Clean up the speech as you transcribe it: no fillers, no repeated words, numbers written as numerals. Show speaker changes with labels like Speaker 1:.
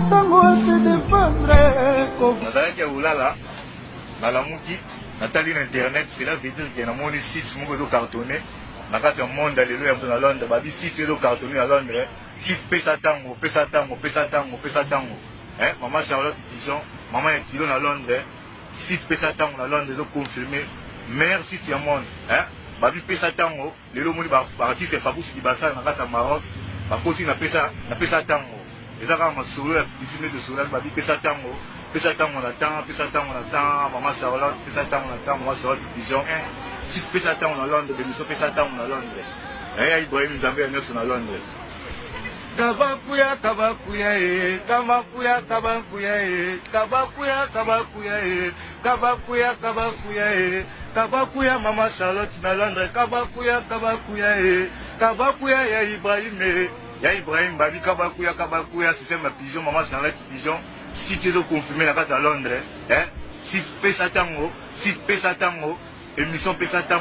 Speaker 1: tango se défendre.
Speaker 2: Nazalaki ulala nalamuki natali na internet, cela veut dire que namoni site moko ezo cartonné na kati ya monde lelo ya na Londres, babi site ezo cartonné à Londres, site pesa tango pesa tango pesa tango pesa tango. Maman Charlotte Pigeon, maman ya kilo na Londres, site pesa tango na Londres ezo confirmer meilleur site ya monde. Babi pesa tango lelo moni ba artiste Fabrice Dibasa na kati ya Maroc bakoti na pesa tango. Ezaka masolo ya piscine de soleil babi pesa tango na temps, pesa tango na temps, maman Charlotte pesa tango na temps, maman Charlotte Pigeon, site pesa tango na Londres, bémission pesa tango na Londres. Ya Ibrahim Nzambe nyonso na Londres. Kabakuya kabakuya kabakuya kabakuya kabakuya kabakuya kabakuya kabakuya kabakuya maman Charlotte na Londres, kabakuya kabakuya kabakuya ya Ibrahim babi kabakuya système ya Pigeon, maman Charlotte Pigeon, site de confirmer la carte à Londres, site pesa tango, émission pesa tango.